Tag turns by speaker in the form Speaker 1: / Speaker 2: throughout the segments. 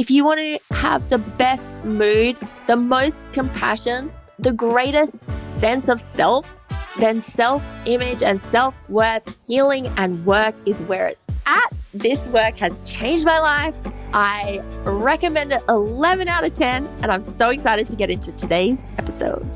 Speaker 1: If you want to have the best mood, the most compassion, the greatest sense of self, then self-image and self-worth, healing and work is where it's at. This work has changed my life. I recommend it 11 out of 10, and I'm so excited to get into today's episode.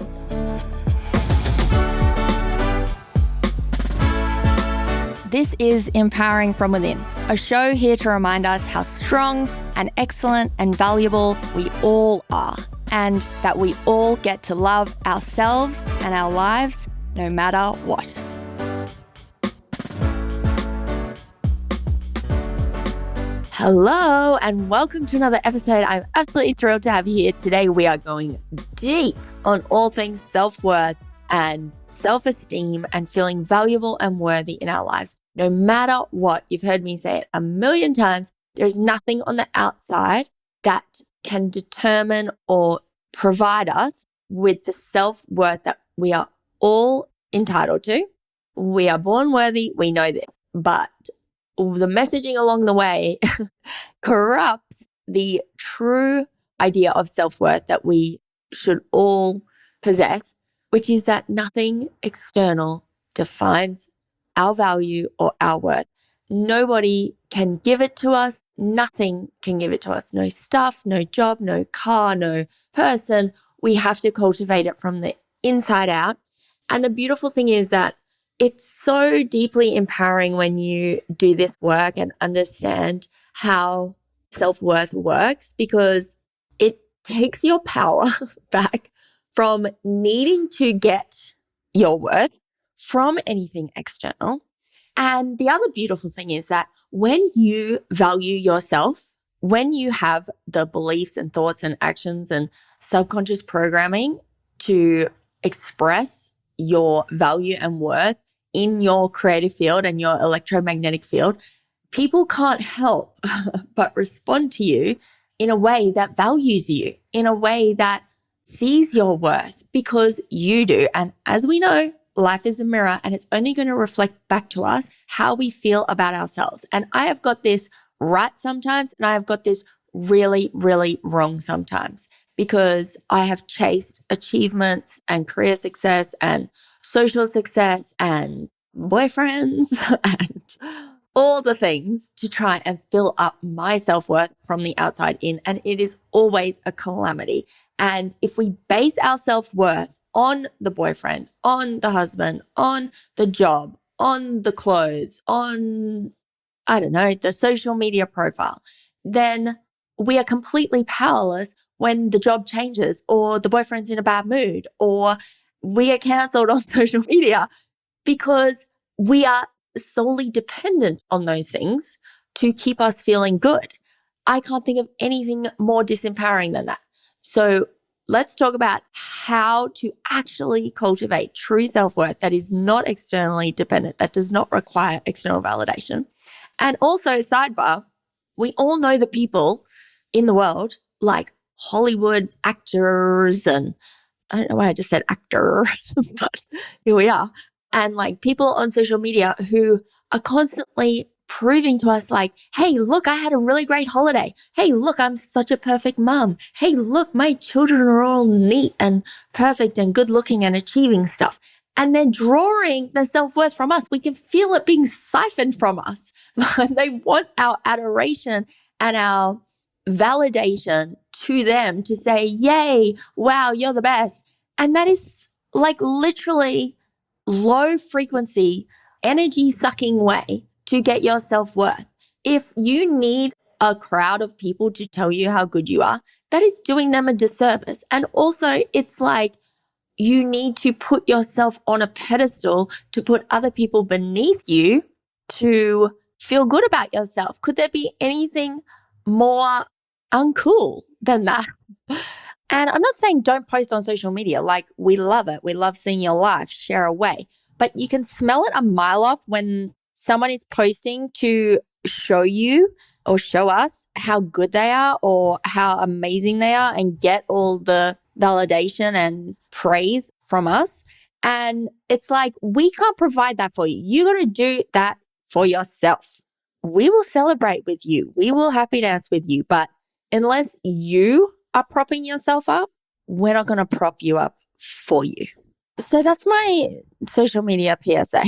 Speaker 1: This is Empowering from Within, a show here to remind us how strong and excellent and valuable we all are, and that we all get to love ourselves and our lives no matter what. Hello, and welcome to another episode. I'm absolutely thrilled to have you here. Today, we are going deep on all things self-worth and self-esteem and feeling valuable and worthy in our lives. No matter what, you've heard me say it a million times, there's nothing on the outside that can determine or provide us with the self-worth that we are all entitled to. We are born worthy, we know this, but the messaging along the way corrupts the true idea of self-worth that we should all possess, which is that nothing external defines our value or our worth. Nobody can give it to us. Nothing can give it to us. No stuff, no job, no car, no person. We have to cultivate it from the inside out. And the beautiful thing is that it's so deeply empowering when you do this work and understand how self-worth works, because it takes your power back from needing to get your worth from anything external. And the other beautiful thing is that when you value yourself, when you have the beliefs and thoughts and actions and subconscious programming to express your value and worth in your creative field and your electromagnetic field, people can't help but respond to you in a way that values you, in a way that sees your worth, because you do. And as we know, life is a mirror, and it's only going to reflect back to us how we feel about ourselves. And I have got this right sometimes, and I have got this really, really wrong sometimes, because I have chased achievements and career success and social success and boyfriends and all the things to try and fill up my self-worth from the outside in. And it is always a calamity. And if we base our self-worth on the boyfriend, on the husband, on the job, on the clothes, on, I don't know, the social media profile, then we are completely powerless when the job changes or the boyfriend's in a bad mood or we get cancelled on social media, because we are solely dependent on those things to keep us feeling good. I can't think of anything more disempowering than that. So let's talk about how to actually cultivate true self-worth that is not externally dependent, that does not require external validation. And also, sidebar, we all know the people in the world, like Hollywood actors, and I don't know why I just said actor, but here we are. And like people on social media who are constantly proving to us like, hey, look, I had a really great holiday. Hey, look, I'm such a perfect mom. Hey, look, my children are all neat and perfect and good looking and achieving stuff. And they're drawing the self-worth from us. We can feel it being siphoned from us. They want our adoration and our validation to them to say, yay, wow, you're the best. And that is like literally low frequency, energy sucking way to get your self-worth. If you need a crowd of people to tell you how good you are, that is doing them a disservice. And also, it's like you need to put yourself on a pedestal to put other people beneath you to feel good about yourself. Could there be anything more uncool than that? And I'm not saying don't post on social media. Like, we love it. We love seeing your life, share away. But you can smell it a mile off when someone is posting to show you or show us how good they are or how amazing they are and get all the validation and praise from us. And it's like, we can't provide that for you. You got to do that for yourself. We will celebrate with you. We will happy dance with you. But unless you are propping yourself up, we're not going to prop you up for you. So that's my social media PSA.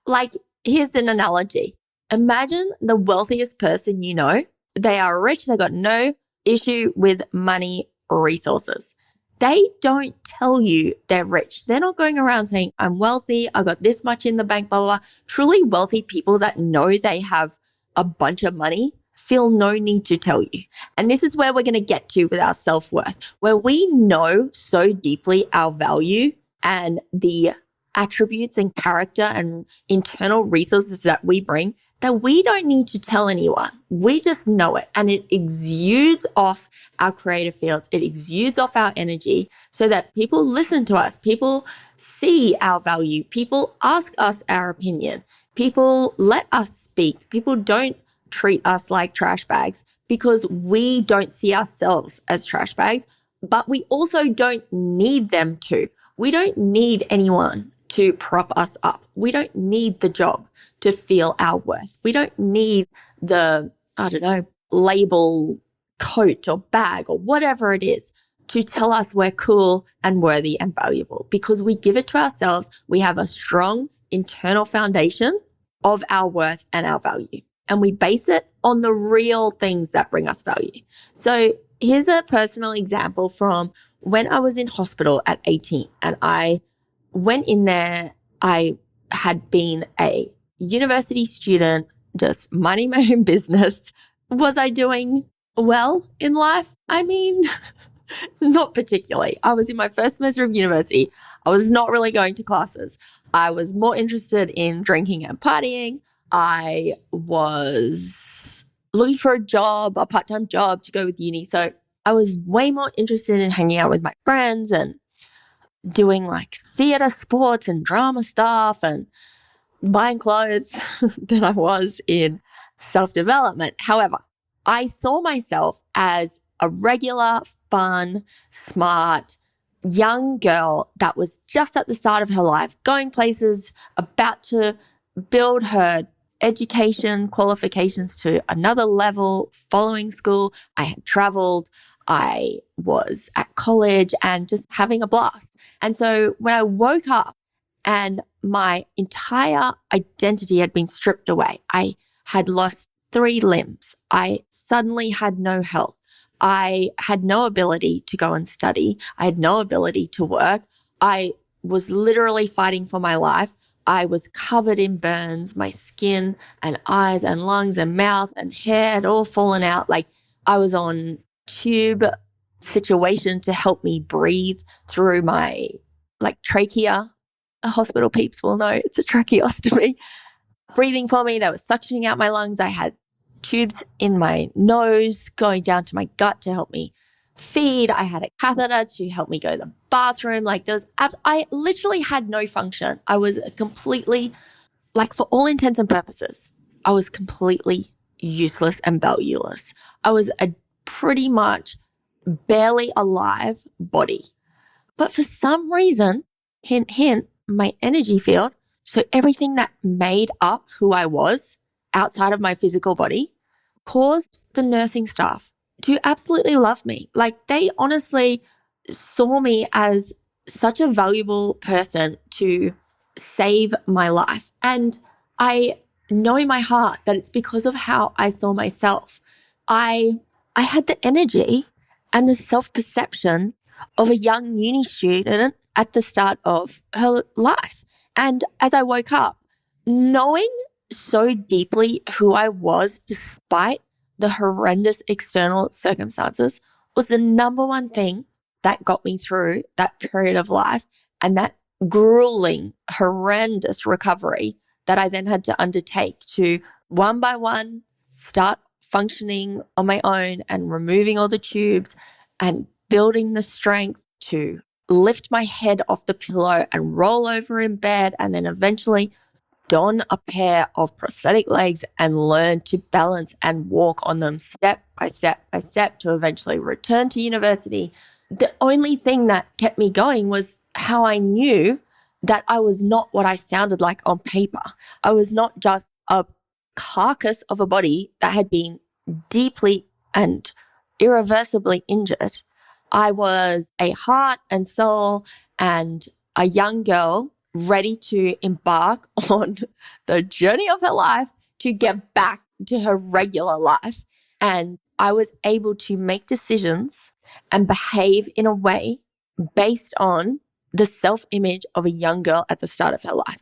Speaker 1: Like, here's an analogy. Imagine the wealthiest person you know. They are rich. They got no issue with money resources. They don't tell you they're rich. They're not going around saying, I'm wealthy, I got this much in the bank, blah, blah, blah. Truly wealthy people that know they have a bunch of money feel no need to tell you. And this is where we're going to get to with our self-worth, where we know so deeply our value and the attributes and character and internal resources that we bring that we don't need to tell anyone. We just know it, and it exudes off our creative fields. It exudes off our energy so that people listen to us. People see our value. People ask us our opinion. People let us speak. People don't treat us like trash bags because we don't see ourselves as trash bags, but we also don't need them to. We don't need anyone to prop us up. We don't need the job to feel our worth. We don't need the, label, coat or bag or whatever it is to tell us we're cool and worthy and valuable, because we give it to ourselves. We have a strong internal foundation of our worth and our value, and we base it on the real things that bring us value. So here's a personal example from when I was in hospital at 18, and I went in there. I had been a university student, just minding my own business. Was I doing well in life? I mean, not particularly. I was in my first semester of university. I was not really going to classes. I was more interested in drinking and partying. I was looking for a job, a part-time job to go with uni. So I was way more interested in hanging out with my friends and doing like theater, sports and drama stuff and buying clothes than I was in self-development. However, I saw myself as a regular, fun, smart, young girl that was just at the start of her life, going places, about to build her education qualifications to another level, following school. I had traveled. I was at college and just having a blast. And so when I woke up and my entire identity had been stripped away, I had lost 3 limbs. I suddenly had no health. I had no ability to go and study. I had no ability to work. I was literally fighting for my life. I was covered in burns. My skin and eyes and lungs and mouth and hair had all fallen out. Like, I was on tube situation to help me breathe through my trachea. Hospital peeps will know it's a tracheostomy. Breathing for me, they were suctioning out my lungs. I had tubes in my nose going down to my gut to help me feed. I had a catheter to help me go to the bathroom. I literally had no function. I was completely, for all intents and purposes, I was completely useless and valueless. I was a pretty much barely alive body. But for some reason, hint, hint, my energy field, so everything that made up who I was outside of my physical body, caused the nursing staff to absolutely love me. Like, they honestly saw me as such a valuable person to save my life. And I know in my heart that it's because of how I saw myself. I had the energy and the self-perception of a young uni student at the start of her life. And as I woke up, knowing so deeply who I was despite the horrendous external circumstances was the number one thing that got me through that period of life and that grueling, horrendous recovery that I then had to undertake to one by one start functioning on my own and removing all the tubes and building the strength to lift my head off the pillow and roll over in bed, and then eventually don a pair of prosthetic legs and learn to balance and walk on them step by step by step to eventually return to university. The only thing that kept me going was how I knew that I was not what I sounded like on paper. I was not just a carcass of a body that had been deeply and irreversibly injured. I was a heart and soul and a young girl ready to embark on the journey of her life to get back to her regular life. And I was able to make decisions and behave in a way based on the self-image of a young girl at the start of her life.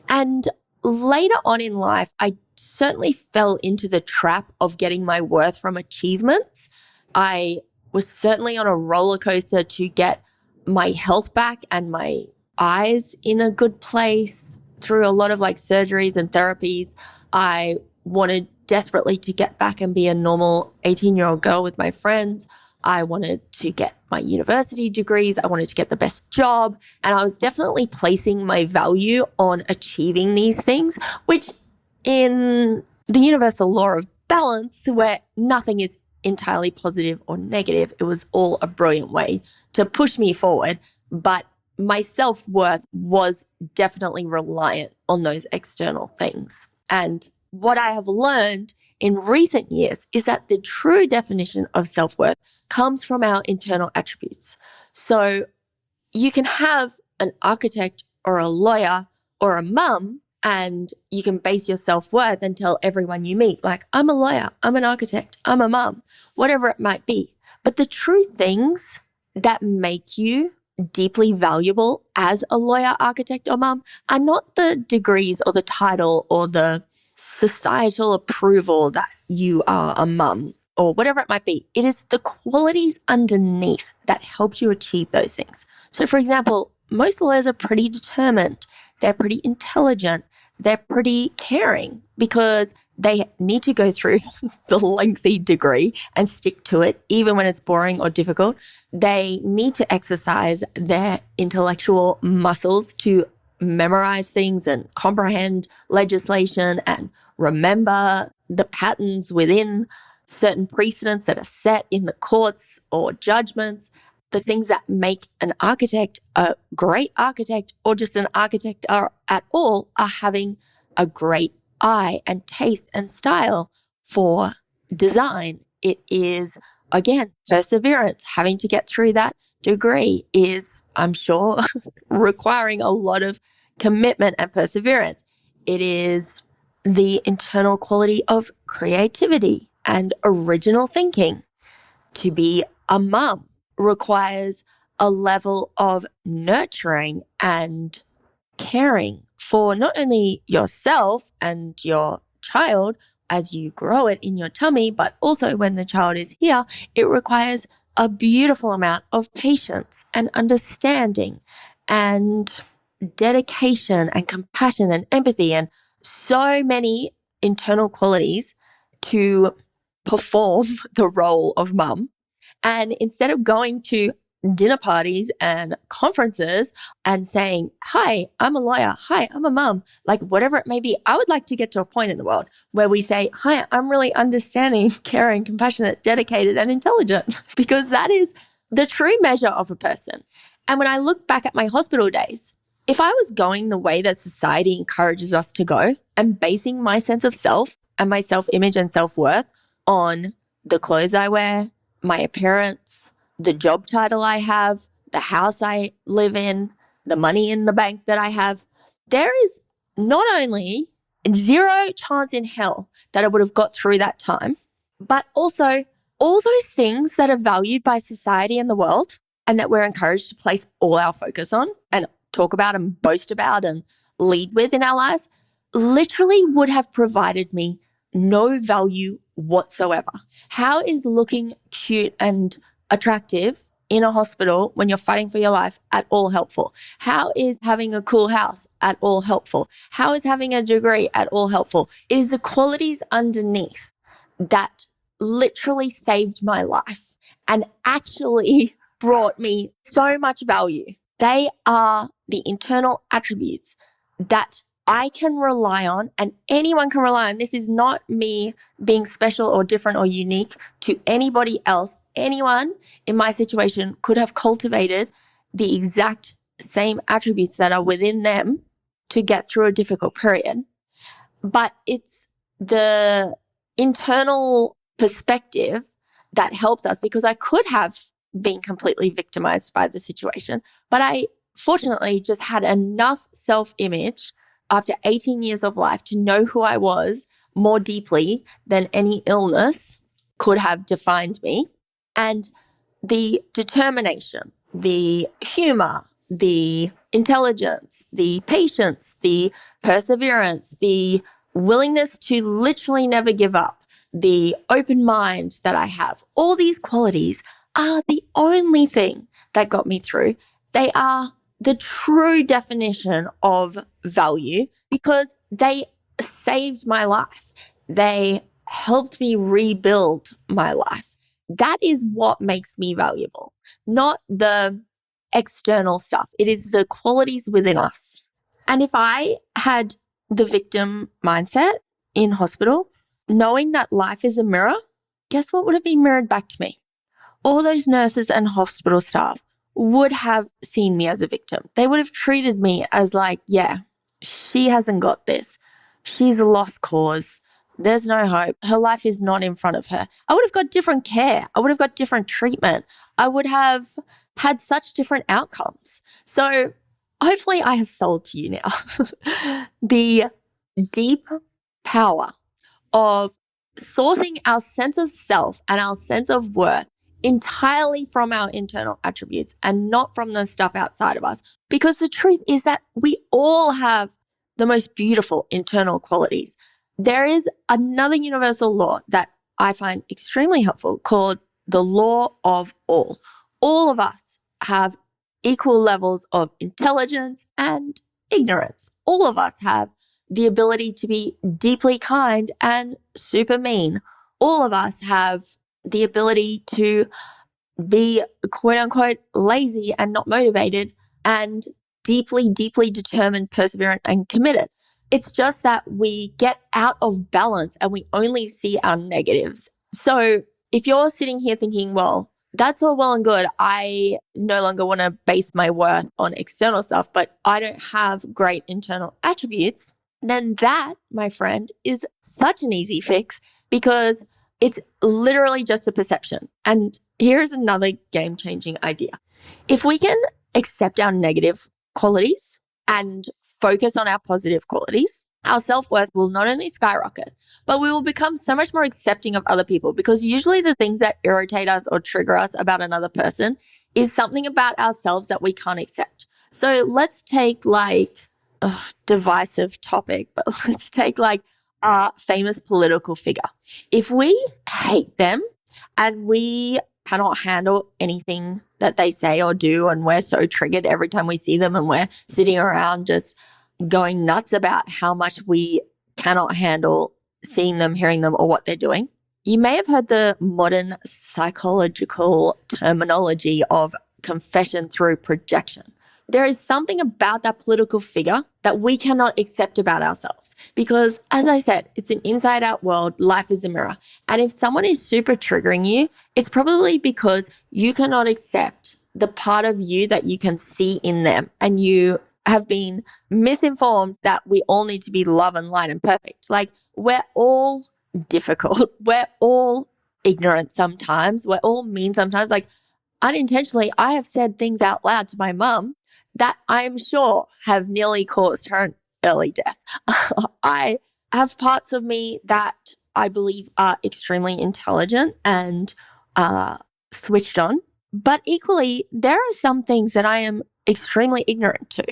Speaker 1: And later on in life, I certainly fell into the trap of getting my worth from achievements. I was certainly on a roller coaster to get my health back and my eyes in a good place through a lot of like surgeries and therapies. I wanted desperately to get back and be a normal 18-year-old girl with my friends. I wanted to get my university degrees. I wanted to get the best job. And I was definitely placing my value on achieving these things, which in the universal law of balance, where nothing is entirely positive or negative, it was all a brilliant way to push me forward. But my self-worth was definitely reliant on those external things. And what I have learned in recent years is that the true definition of self-worth comes from our internal attributes. So you can have an architect or a lawyer or a mum, and you can base your self-worth and tell everyone you meet, like, I'm a lawyer, I'm an architect, I'm a mum, whatever it might be. But the true things that make you deeply valuable as a lawyer, architect, or mum are not the degrees or the title or the societal approval that you are a mum or whatever it might be. It is the qualities underneath that help you achieve those things. So, for example, most lawyers are pretty determined. They're pretty intelligent. They're pretty caring because they need to go through the lengthy degree and stick to it, even when it's boring or difficult. They need to exercise their intellectual muscles to memorize things and comprehend legislation and remember the patterns within certain precedents that are set in the courts or judgments. The things that make an architect a great architect or just an architect at all are having a great eye and taste and style for design. It is, again, perseverance. Having to get through that degree is, I'm sure, requiring a lot of commitment and perseverance. It is the internal quality of creativity and original thinking. To be a mum requires a level of nurturing and caring for not only yourself and your child as you grow it in your tummy, but also when the child is here. It requires a beautiful amount of patience and understanding and dedication and compassion and empathy and so many internal qualities to perform the role of mum. And instead of going to dinner parties and conferences and saying, hi, I'm a lawyer. Hi, I'm a mum, like whatever it may be, I would like to get to a point in the world where we say, hi, I'm really understanding, caring, compassionate, dedicated, and intelligent, because that is the true measure of a person. And when I look back at my hospital days, if I was going the way that society encourages us to go and basing my sense of self and my self-image and self-worth on the clothes I wear, my appearance, the job title I have, the house I live in, the money in the bank that I have, there is not only zero chance in hell that I would have got through that time, but also all those things that are valued by society and the world and that we're encouraged to place all our focus on and talk about and boast about and lead with in our lives literally would have provided me no value whatsoever. How is looking cute and attractive in a hospital when you're fighting for your life at all helpful? How is having a cool house at all helpful? How is having a degree at all helpful? It is the qualities underneath that literally saved my life and actually brought me so much value. They are the internal attributes that I can rely on and anyone can rely on. This is not me being special or different or unique to anybody else. Anyone in my situation could have cultivated the exact same attributes that are within them to get through a difficult period. But it's the internal perspective that helps us, because I could have been completely victimized by the situation, but I fortunately just had enough self-image after 18 years of life to know who I was more deeply than any illness could have defined me. And the determination, the humor, the intelligence, the patience, the perseverance, the willingness to literally never give up, the open mind that I have, all these qualities are the only thing that got me through. They are the true definition of value because they saved my life. They helped me rebuild my life. That is what makes me valuable, not the external stuff. It is the qualities within us. And if I had the victim mindset in hospital, knowing that life is a mirror, guess what would have been mirrored back to me? All those nurses and hospital staff would have seen me as a victim. They would have treated me as like, yeah, she hasn't got this. She's a lost cause. There's no hope. Her life is not in front of her. I would have got different care. I would have got different treatment. I would have had such different outcomes. So hopefully I have sold to you now the deep power of sourcing our sense of self and our sense of worth entirely from our internal attributes and not from the stuff outside of us. Because the truth is that we all have the most beautiful internal qualities. There is another universal law that I find extremely helpful called the law of all. All of us have equal levels of intelligence and ignorance. All of us have the ability to be deeply kind and super mean. All of us have the ability to be quote unquote lazy and not motivated and deeply, deeply determined, perseverant, and committed. It's just that we get out of balance and we only see our negatives. So if you're sitting here thinking, well, that's all well and good. I no longer want to base my worth on external stuff, but I don't have great internal attributes, then that, my friend, is such an easy fix because it's literally just a perception. And here's another game-changing idea. If we can accept our negative qualities and focus on our positive qualities, our self-worth will not only skyrocket, but we will become so much more accepting of other people, because usually the things that irritate us or trigger us about another person is something about ourselves that we can't accept. So let's take divisive topic, but let's take a famous political figure. If we hate them and we cannot handle anything that they say or do, and we're so triggered every time we see them and we're sitting around just going nuts about how much we cannot handle seeing them, hearing them, or what they're doing. You may have heard the modern psychological terminology of confession through projection. There is something about that political figure that we cannot accept about ourselves because, as I said, it's an inside-out world. Life is a mirror. And if someone is super triggering you, it's probably because you cannot accept the part of you that you can see in them, and you have been misinformed that we all need to be love and light and perfect. Like, we're all difficult. We're all ignorant sometimes. We're all mean sometimes. Like, unintentionally, I have said things out loud to my mum that I'm sure have nearly caused her an early death. I have parts of me that I believe are extremely intelligent and switched on. But equally, there are some things that I am extremely ignorant to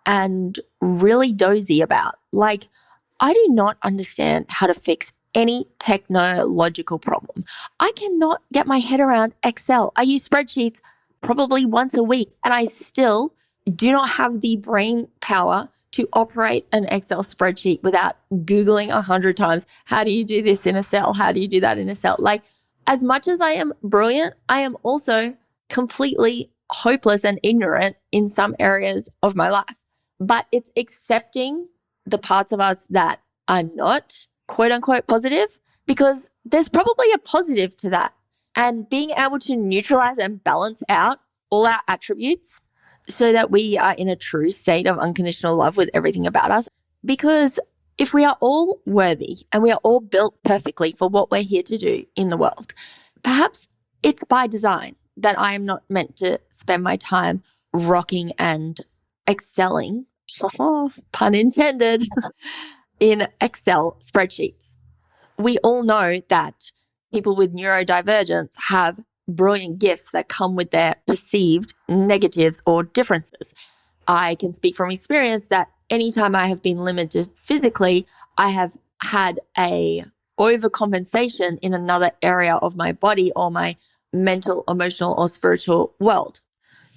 Speaker 1: and really dozy about. Like, I do not understand how to fix any technological problem. I cannot get my head around Excel. I use spreadsheets probably once a week, and I still do not have the brain power to operate an Excel spreadsheet without Googling 100 times, how do you do this in a cell? How do you do that in a cell? Like, as much as I am brilliant, I am also completely hopeless and ignorant in some areas of my life. But it's accepting the parts of us that are not quote unquote positive, because there's probably a positive to that. And being able to neutralize and balance out all our attributes so that we are in a true state of unconditional love with everything about us. Because if we are all worthy and we are all built perfectly for what we're here to do in the world, Perhaps it's by design that I am not meant to spend my time rocking and excelling, pun intended, in Excel spreadsheets. We all know that people with neurodivergence have brilliant gifts that come with their perceived negatives or differences. I can speak from experience that anytime I have been limited physically, I have had a overcompensation in another area of my body or my mental, emotional, or spiritual world.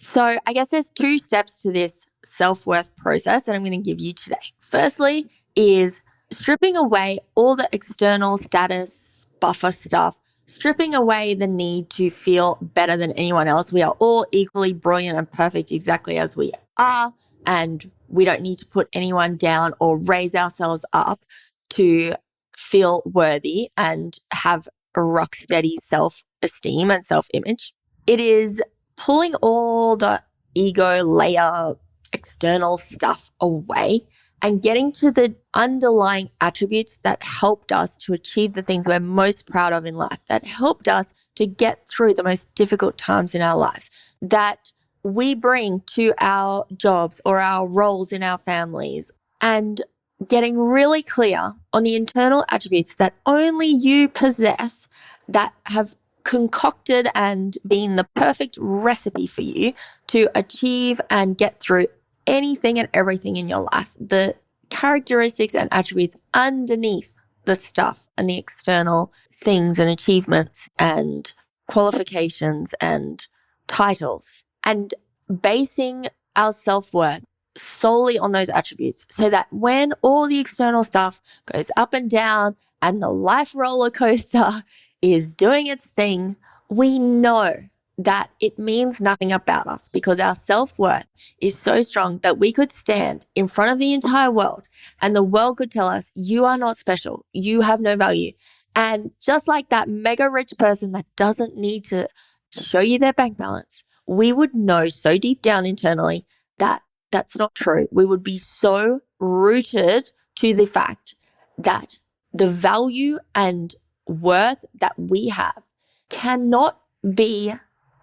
Speaker 1: So I guess there's two steps to this self-worth process that I'm going to give you today. Firstly is stripping away all the external status buffer stuff, stripping away the need to feel better than anyone else. We are all equally brilliant and perfect exactly as we are, and we don't need to put anyone down or raise ourselves up to feel worthy and have a rock steady self-esteem and self-image. It is pulling all the ego layer external stuff away and getting to the underlying attributes that helped us to achieve the things we're most proud of in life, that helped us to get through the most difficult times in our lives, that we bring to our jobs or our roles in our families, and getting really clear on the internal attributes that only you possess that have concocted and been the perfect recipe for you to achieve and get through anything and everything in your life. The characteristics and attributes underneath the stuff and the external things and achievements and qualifications and titles, and basing our self-worth solely on those attributes so that when all the external stuff goes up and down and the life roller coaster is doing its thing, we know that it means nothing about us because our self-worth is so strong that we could stand in front of the entire world and the world could tell us, you are not special, you have no value. And just like that mega rich person that doesn't need to show you their bank balance, we would know so deep down internally that that's not true. We would be so rooted to the fact that the value and worth that we have cannot be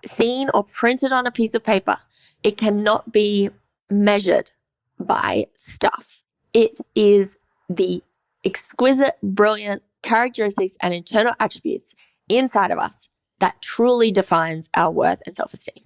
Speaker 1: seen or printed on a piece of paper. It cannot be measured by stuff. It is the exquisite, brilliant characteristics and internal attributes inside of us that truly defines our worth and self-esteem.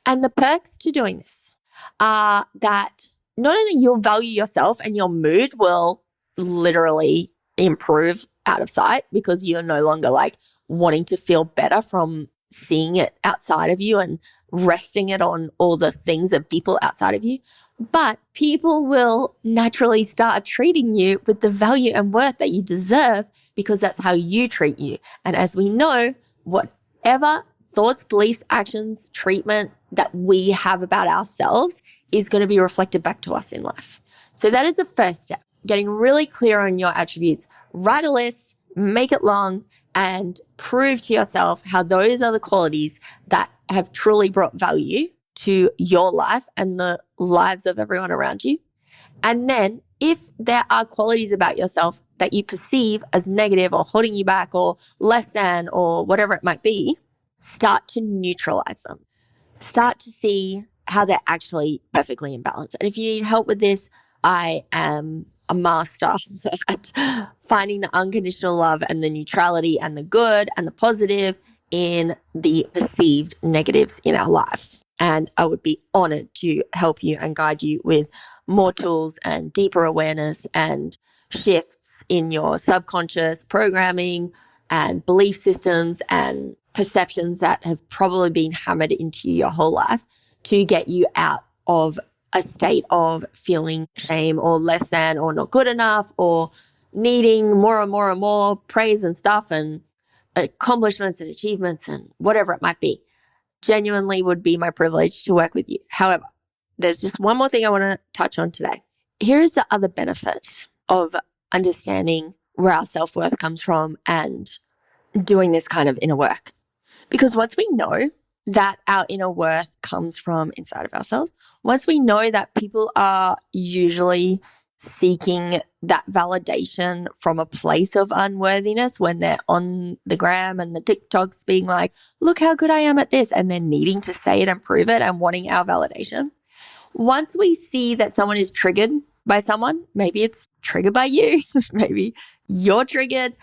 Speaker 1: And the perks to doing this are that not only you'll value yourself and your mood will literally improve out of sight because you're no longer like wanting to feel better from seeing it outside of you and resting it on all the things of people outside of you, but people will naturally start treating you with the value and worth that you deserve because that's how you treat you. And as we know, whatever thoughts, beliefs, actions, treatment that we have about ourselves is going to be reflected back to us in life. So that is the first step, getting really clear on your attributes. Write a list, make it long, and prove to yourself how those are the qualities that have truly brought value to your life and the lives of everyone around you. And then if there are qualities about yourself that you perceive as negative or holding you back or less than or whatever it might be, start to neutralize them. Start to see how they're actually perfectly in balance. And if you need help with this, I am a master at finding the unconditional love and the neutrality and the good and the positive in the perceived negatives in our life. And I would be honored to help you and guide you with more tools and deeper awareness and shifts in your subconscious programming and belief systems and perceptions that have probably been hammered into you your whole life to get you out of a state of feeling shame or less than or not good enough or needing more and more and more praise and stuff and accomplishments and achievements and whatever it might be. Genuinely would be my privilege to work with you. However, there's just one more thing I want to touch on today. Here's the other benefit of understanding where our self-worth comes from and doing this kind of inner work. Because once we know that our inner worth comes from inside of ourselves, once we know that people are usually seeking that validation from a place of unworthiness when they're on the gram and the TikToks being like, look how good I am at this, and they're needing to say it and prove it and wanting our validation. Once we see that someone is triggered by someone, maybe it's triggered by you, maybe you're triggered,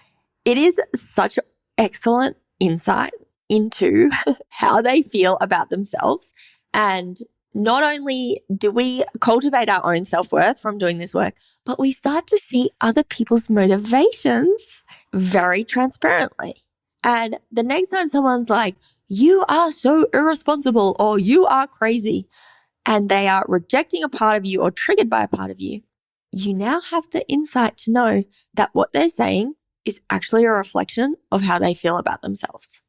Speaker 1: it is such excellent insight into how they feel about themselves. And not only do we cultivate our own self-worth from doing this work, but we start to see other people's motivations very transparently. And the next time someone's like, you are so irresponsible or you are crazy, and they are rejecting a part of you or triggered by a part of you, you now have the insight to know that what they're saying is actually a reflection of how they feel about themselves.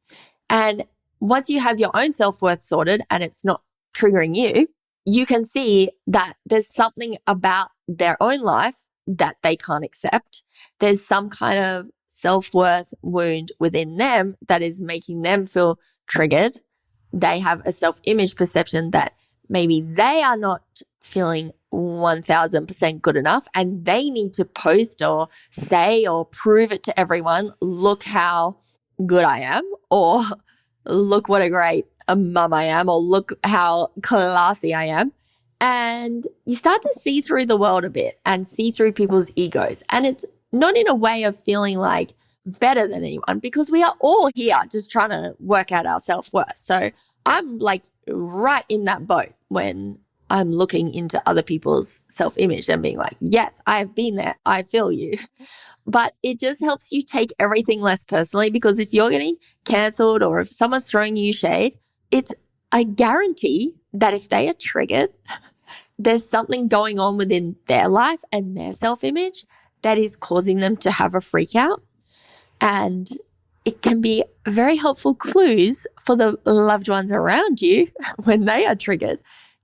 Speaker 1: And once you have your own self-worth sorted and it's not triggering you, you can see that there's something about their own life that they can't accept. There's some kind of self-worth wound within them that is making them feel triggered. They have a self-image perception that maybe they are not feeling 1000% good enough and they need to post or say or prove it to everyone, look how good I am, or look what a great mum I am, or look how classy I am. And you start to see through the world a bit and see through people's egos. And it's not in a way of feeling like better than anyone, because we are all here just trying to work out our self-worth. So I'm like right in that boat when I'm looking into other people's self-image and being like, yes, I have been there. I feel you. But it just helps you take everything less personally, because if you're getting cancelled or if someone's throwing you shade, it's a guarantee that if they are triggered, there's something going on within their life and their self-image that is causing them to have a freak out. And it can be very helpful clues for the loved ones around you when they are triggered,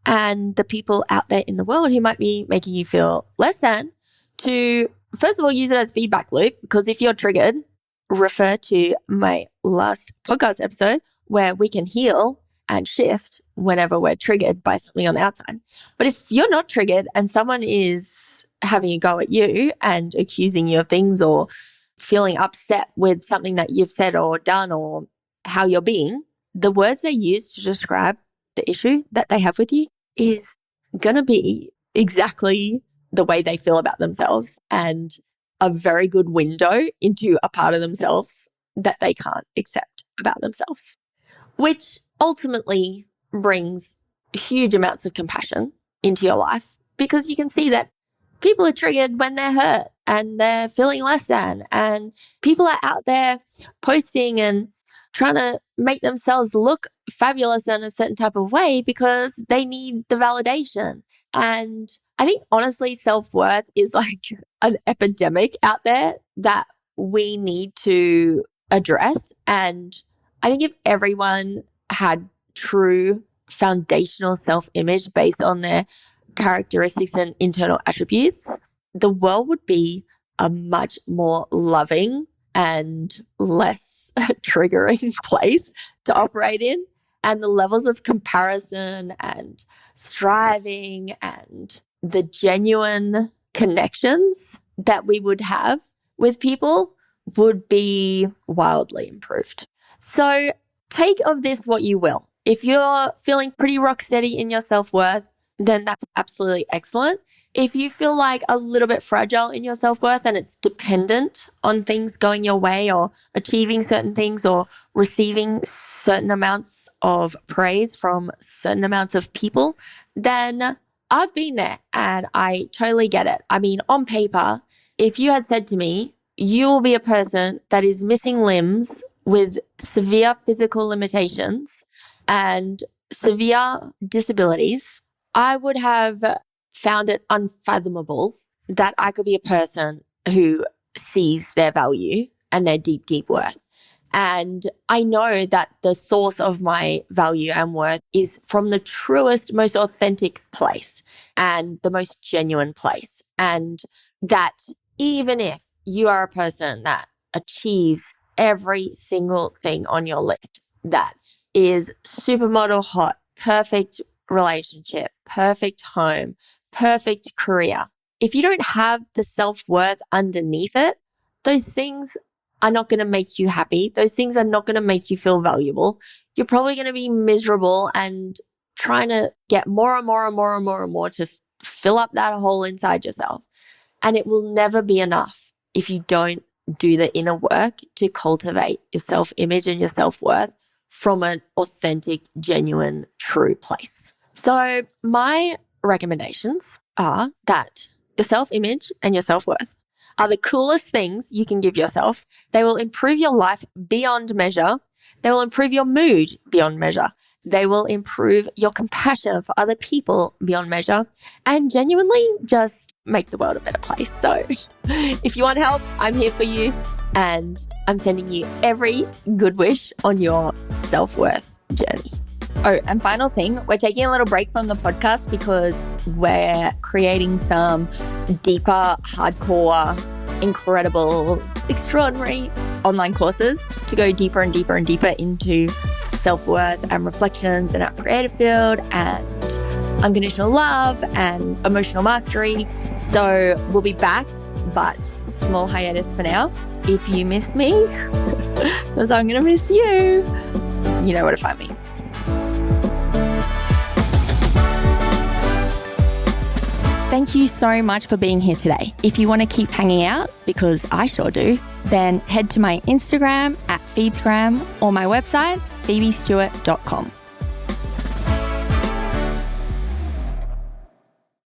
Speaker 1: and the people out there in the world who might be making you feel less than, to first of all use it as feedback loop. Because if you're triggered, refer to my last podcast episode where we can heal and shift whenever we're triggered by something on the outside. But if you're not triggered and someone is having a go at you and accusing you of things or feeling upset with something that you've said or done or how you're being, the words they use to describe the issue that they have with you is going to be exactly the way they feel about themselves, and a very good window into a part of themselves that they can't accept about themselves, which ultimately brings huge amounts of compassion into your life, because you can see that people are triggered when they're hurt and they're feeling less than, and people are out there posting and trying to make themselves look fabulous in a certain type of way because they need the validation. And I think honestly, self-worth is like an epidemic out there that we need to address. And I think if everyone had true foundational self-image based on their characteristics and internal attributes, the world would be a much more loving and less triggering place to operate in. And the levels of comparison and striving and the genuine connections that we would have with people would be wildly improved. So take of this what you will. If you're feeling pretty rock steady in your self-worth, then that's absolutely excellent. If you feel like a little bit fragile in your self-worth and it's dependent on things going your way or achieving certain things or receiving certain amounts of praise from certain amounts of people, then I've been there and I totally get it. I mean, on paper, if you had said to me, you will be a person that is missing limbs with severe physical limitations and severe disabilities, I would have found it unfathomable that I could be a person who sees their value and their deep, deep worth. And I know that the source of my value and worth is from the truest, most authentic place and the most genuine place. And that even if you are a person that achieves every single thing on your list, that is supermodel hot, perfect relationship, perfect home, perfect career, if you don't have the self-worth underneath it, those things are not going to make you happy. Those things are not going to make you feel valuable. You're probably going to be miserable and trying to get more and more and more and more and more to fill up that hole inside yourself. And it will never be enough if you don't do the inner work to cultivate your self-image and your self-worth from an authentic, genuine, true place. So my recommendations are that your self-image and your self-worth are the coolest things you can give yourself. They will improve your life beyond measure. They will improve your mood beyond measure. They will improve your compassion for other people beyond measure and genuinely just make the world a better place. So if you want help, I'm here for you, and I'm sending you every good wish on your self-worth journey. Oh, and final thing, we're taking a little break from the podcast because we're creating some deeper, hardcore, incredible, extraordinary online courses to go deeper and deeper and deeper into self-worth and reflections in our creative field and unconditional love and emotional mastery. So we'll be back, but small hiatus for now. If you miss me, because I'm going to miss you, you know where to find me. Thank you so much for being here today. If you want to keep hanging out, because I sure do, then head to my Instagram @PhoebeSgram or my website, phoebestewart.com.